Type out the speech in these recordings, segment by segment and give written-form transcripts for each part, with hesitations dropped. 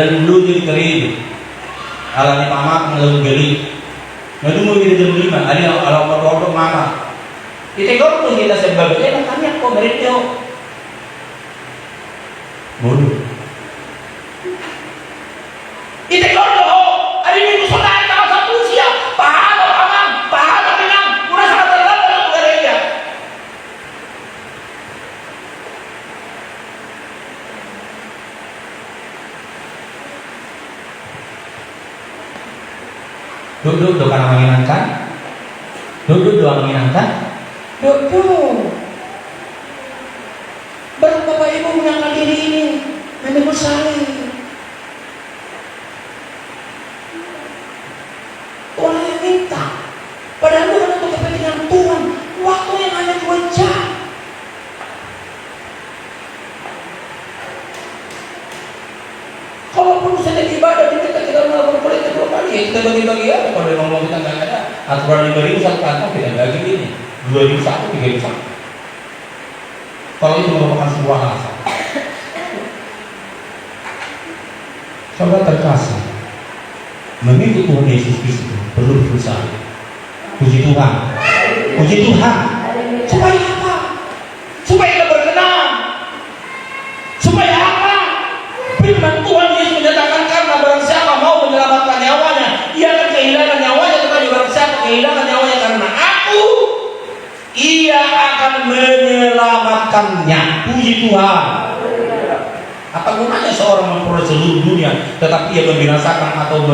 dalam meluncur kering alami pamak melalui geli ngadu di dalam lima ada alam berdoa mana kita kau kita sebabnya tanya kok mereka bodoh kita kau ada minggu saudara kalau satu usia pahala aman pahala menang kurang sangat terlalu dalam gereja duduk karena menyenangkan duduk doang menyenangkan duduk baru bapak ibu menyangkal diri ini nanti bersalin Tuhan yang minta padahal bukan untuk kepentingan Tuhan waktu yang hanya 2 jam kalaupun sedang ibadah kita melakukan politik 2 kali ya kita bagi-bagi aja kalau ngomong kita nggak ada aturan 5.000 satu kantong kita bagi ini 2.000 satu 3.000 satu kalau itu merupakan sebuah alasan saudara terkasih mengikut Tuhan Yesus Kristus perlu berusaha puji Tuhan supaya apa? Supaya kita berkenan supaya apa? Firman Tuhan Yesus menyatakan karena barang siapa mau menyelamatkan nyawanya ia akan kehilangan nyawanya tetapi barang siapa kehilangan nyawanya karena aku ia akan menyelamatkannya puji Tuhan apa gunanya seorang memperoleh seluruh dunia tetapi ia membinasakan atau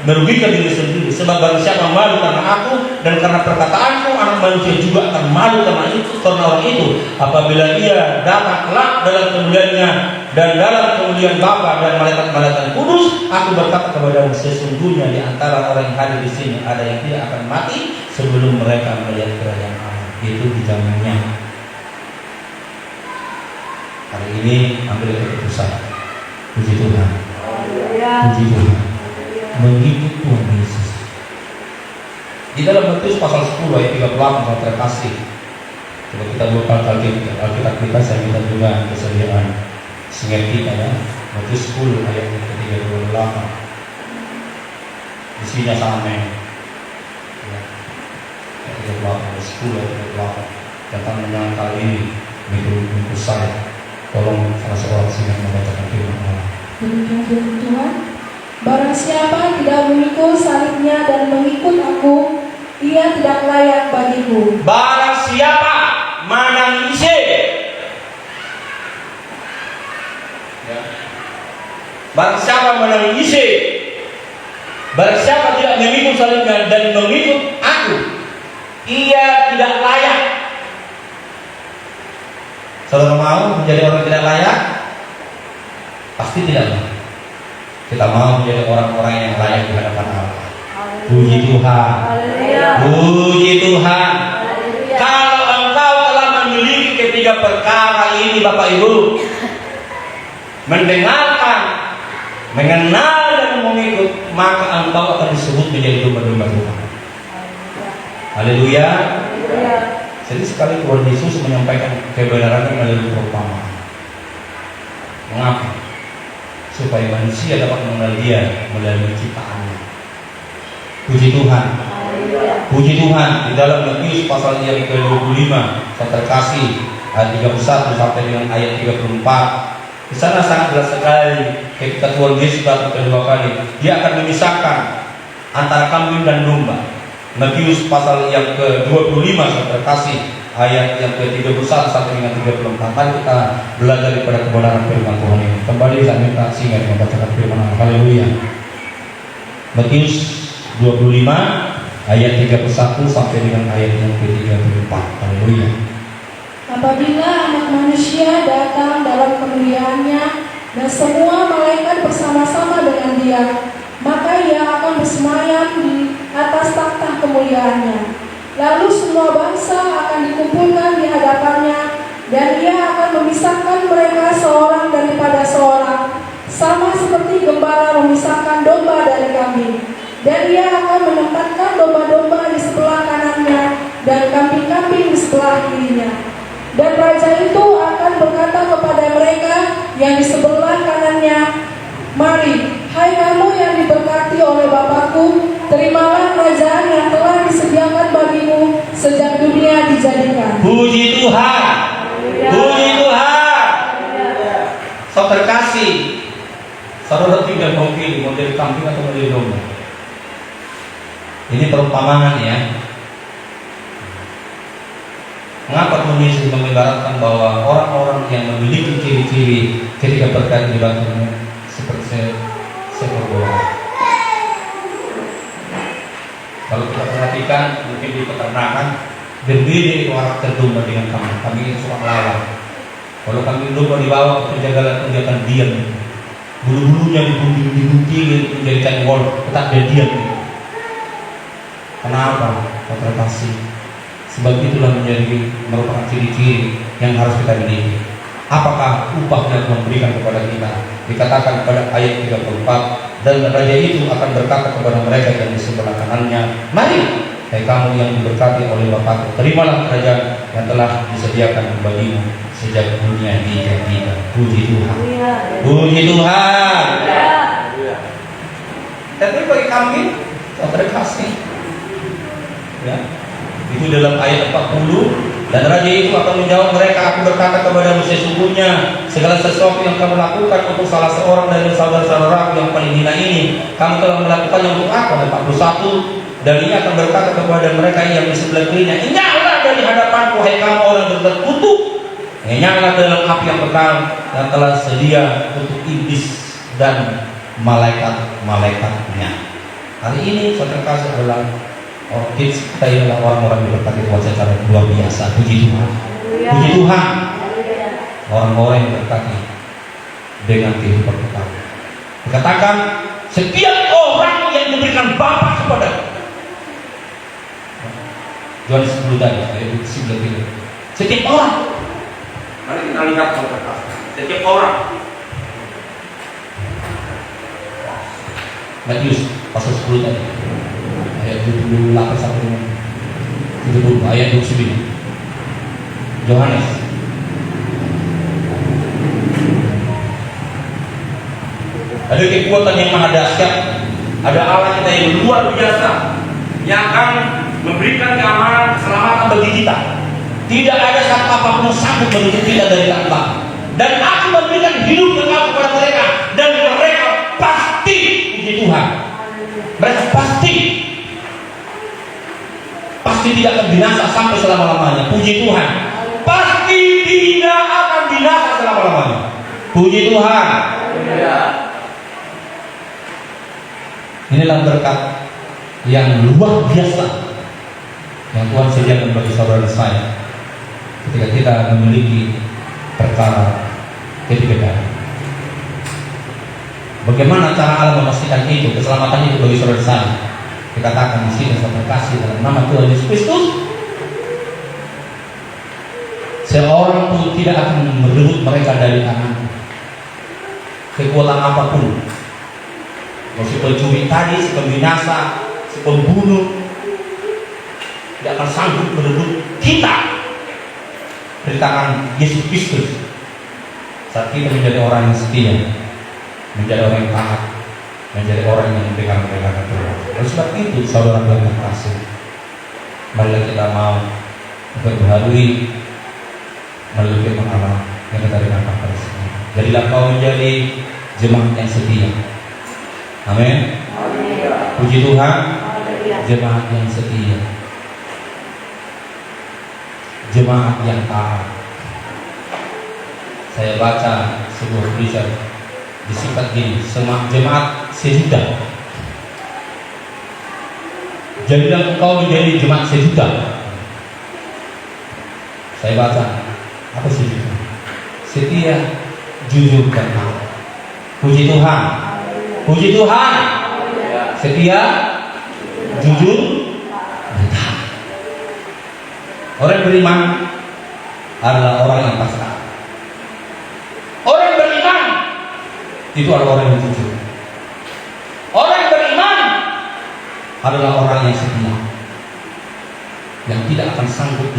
merugikan diri sendiri sebab barang siapa malu karena aku dan karena perkataanku anak manusia juga akan malu karena orang itu apabila ia datang kelak dalam kemuliaannya dan dalam kemuliaan Bapa dan malaikat-malaikat kudus aku berkata kepadamu sesungguhnya di antara orang yang hadir di sini ada yang tidak akan mati sebelum mereka melihat kerajaan Allah itu di zamannya. Hari ini ambil keputusan puji Tuhan mengikut Tuhan Yesus di dalam Matius pasal 10 ayat 38 kalau terkasih kalau kita buka Alkitab kita saya minta juga kesediaan singkat kita ya Matius 10 ayat 38 isinya sama ya 38 10 ayat 38 tentang menyangkal ini mengikut saya. Tolong salah seorang sini membacakan firman Allah. Demikian firman Tuhan. Barang siapa tidak memikul salibnya dan mengikut aku, ia tidak layak bagiku. Barang siapa manangise, ya. Barang siapa manangise, barang siapa tidak memikul salibnya dan mengikut aku, ia tidak layak. Saudara mau menjadi orang tidak layak? Pasti tidak mau. Kita mau menjadi orang-orang yang layak di hadapan Allah. Puji Tuhan. Puji Tuhan. Kalau engkau telah memiliki ketiga perkara ini Bapak Ibu, mendengarkan, mengenal dan mengikut, maka engkau akan disebut menjadi domba-domba Tuhan. Haleluya. Jadi sekali Tuhan Yesus menyampaikan kebenarannya melalui perumpamaan. Mengapa? Supaya manusia dapat mengenal Dia melalui ciptaannya. Puji Tuhan. Puji Tuhan. Di dalam Matius pasal yang ke-25 saya terkasih ayat 31 sampai dengan ayat 34. Di sana sangat jelas sekali ketika Tuhan Yesus datang kedua kali, Dia akan memisahkan antara kambing dan domba. Matius pasal yang ke-25 saya terkasih ayat yang ke-31 sampai dengan 34. Mari kita belajar daripada kebenaran firman Tuhan ini. Kembali saya minta singgah membacakan firman Allah. Haleluya. Matius 25 ayat 31 sampai dengan ayat yang ke-34. Haleluya. Apabila Anak Manusia datang dalam kemuliaannya dan semua malaikat bersama-sama dengan Dia, maka Ia akan bersemayam di atas takhta kemuliaannya. Lalu semua bangsa akan dikumpulkan di hadapannya, dan Ia akan memisahkan mereka seorang daripada seorang, sama seperti gembala memisahkan domba dari kambing. Dan Ia akan menempatkan domba-domba di sebelah kanannya dan kambing-kambing di sebelah kirinya. Dan Raja itu akan berkata kepada mereka yang di sebelah kanannya, Mari, hai kamu yang diberkati oleh Bapakku, terimalah kerajaan yang telah disediakan bagimu sejak dunia dijadikan. Puji Tuhan. Puji Tuhan. Saudara terkasih, saudara tinggal mau pilih, mau jadi kambing atau mau jadi domba. Ini perumpamaan ya. Mengapa Tuhan Yesus mengibaratkan bahwa orang-orang yang memiliki ciri-ciri ketika berkata di batunya seperti seekor bola. Kalau kita perhatikan mungkin di peternakan berbeda karakter domba dengan kambing. Kambing itu suka melawan. Kalau kambing domba dibawa ke penjagalan dia akan diam. Bulu-bulunya digunting menjadikan wol, tetap dia diam. Kenapa? Saudara kasih. Sebab itulah menjadi merupakan ciri-ciri yang harus kita miliki. Apakah upah yang Tuhan berikan kepada kita? Dikatakan pada ayat 34, dan raja itu akan berkata kepada mereka yang di sebelah kanannya, mari, hai kamu yang diberkati oleh Bapakku, terimalah kerajaan yang telah disediakan bagimu sejak dunia dijadikan. Puji Tuhan. Puji Tuhan. Tapi bagi kami, saudara kasih, ya. Itu dalam ayat 40, dan raja itu akan menjawab mereka, aku berkata kepadamu sesungguhnya segala sesuatu yang kamu lakukan untuk salah seorang dari saudara-saudaraku yang paling hina ini, kamu telah melakukannya untuk aku. Dan 41, dan ia akan berkata kepada mereka yang di sebelah kirinya, enyahlah dari hadapanku, hai kamu orang terkutuk, enyahlah dalam api yang kekal yang telah sedia untuk iblis dan malaikat-malaikatnya. Hari ini saudara kasih adalah kita adalah orang-orang yang berkati Tuhan secara luar biasa. Puji Tuhan. Puji Tuhan. Orang-orang yang berkati dengan kehidupan kekal. Dikatakan setiap orang yang diberikan Bapa kepada Yohanes 10 tadi, ayat 9. Setiap orang. Mari kita lihat kata-kata. Setiap orang. Matius pasal 10 tadi. Ayat 28 sampai 30, ayat 29. Yohanes. Ada kekuatan yang maha dahsyat, ada Allah kita yang luar biasa yang akan memberikan keamanan, keselamatan bagi kita. Tidak ada satu apapun yang sanggup menuntut kita dari tanpa. Dan aku memberikan hidup kekal kepada mereka, dan mereka pasti, puji Tuhan, mereka pasti tidak akan binasa sampai selama-lamanya. Puji Tuhan. Pasti tidak akan binasa selama-lamanya. Puji Tuhan. Inilah berkat yang luar biasa yang Tuhan sediakan bagi saudara saya ketika kita memiliki perkara ketiga. Bagaimana cara Allah memastikan itu, keselamatan itu bagi saudara saya? Dikatakan di sini, saya berkasih dalam nama Tuhan Yesus Kristus, seorang pun tidak akan merebut mereka dari tanganku. Kekuatan apapun, mau si pencuri tadi, si pembinasa, si pembunuh, tidak akan sanggup merebut kita dari tangan Yesus Kristus. Saat kita menjadi orang yang setia, menjadi orang yang taat, menjadi orang yang mempegang Tuhan. Oleh sebab itu, saudara yang terkasih, marilah kita mau berbaharui melalui firman Allah yang kita dengarkan pada saat ini. Jadilah kau menjadi jemaat yang setia. Amin. Puji Tuhan. Jemaat yang setia, jemaat yang taat. Saya baca sebuah tulisan disingkat gini, jemaat sejuta. Jadilah engkau menjadi jemaat sejuta. Saya baca, apa sejuta? Setia, jujur dan taat. Puji Tuhan. Puji Tuhan. Setia, jujur dan taat. Orang beriman adalah orang yang pasrah. Orang beriman itu adalah orang yang jujur. Orang beriman adalah orang yang setia, yang tidak akan sanggup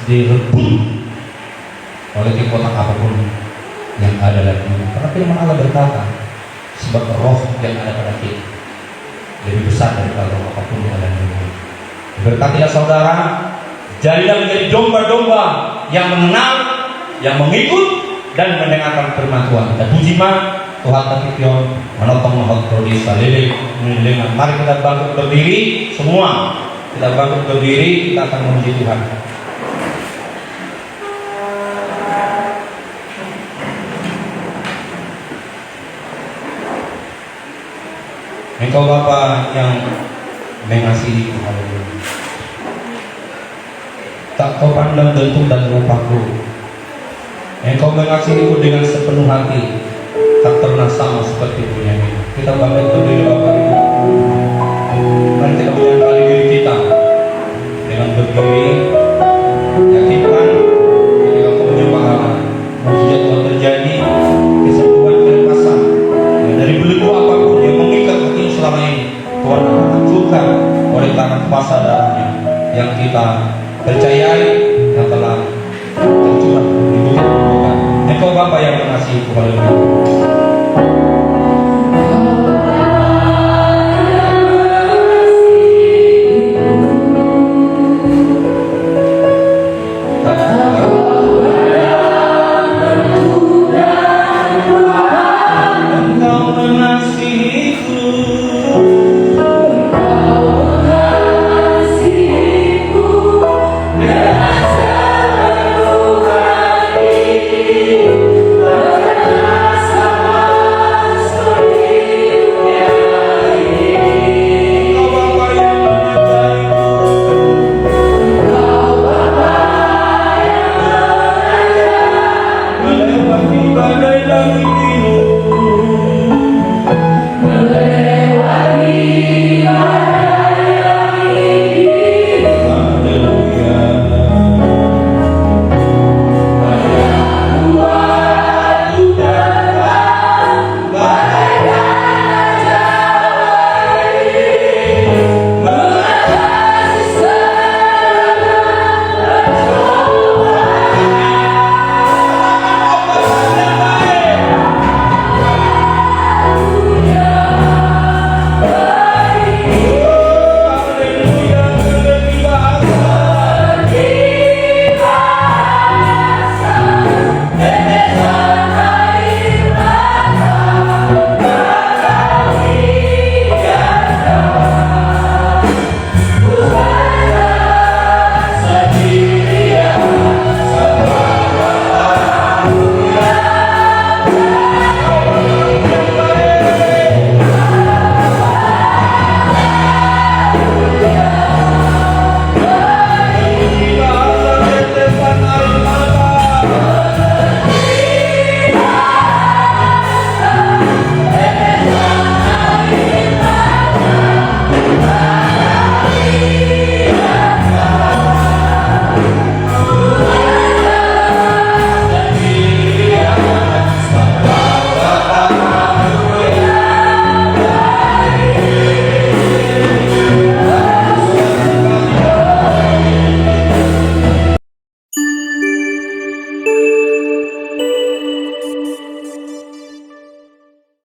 direbut oleh kekuatan apapun yang ada dalam dunia. Karena firman Allah berkata, Sebab roh yang ada pada kita lebih besar daripada roh apapun yang ada di dunia. Berkatilah saudara, jadilah menjadi domba-domba yang mengenal, yang mengikut dan mendengarkan firman Tuhan. Kita puji Tuhan Takipion menopang mahot prodi salele mendengar. Mari kita bangkit berdiri semua. Kita bangkit berdiri, kita akan memuji Tuhan. Engkau Bapa yang mengasihi Tuhan, tak kau pandang bentuk dan rupaku. Engkau mengasihiku dengan sepenuh hati, tak pernah sama seperti dunia ini. Kita bangkit berdiri Bapak Ibu. Mari kita menyangkali diri kita dengan berdiri, yakinkan ketika kau menyembah Allah, mujizat Tuhan terjadi, kesembuhan kelepasan. Dari belenggu apapun yang mengikat hati selama ini, Tuhan akan hancurkan oleh tangan kuasa darahnya yang kita percayai, yang telah tercurah di bukit Golgota. Engkau Bapa yang mengasihi, haleluya.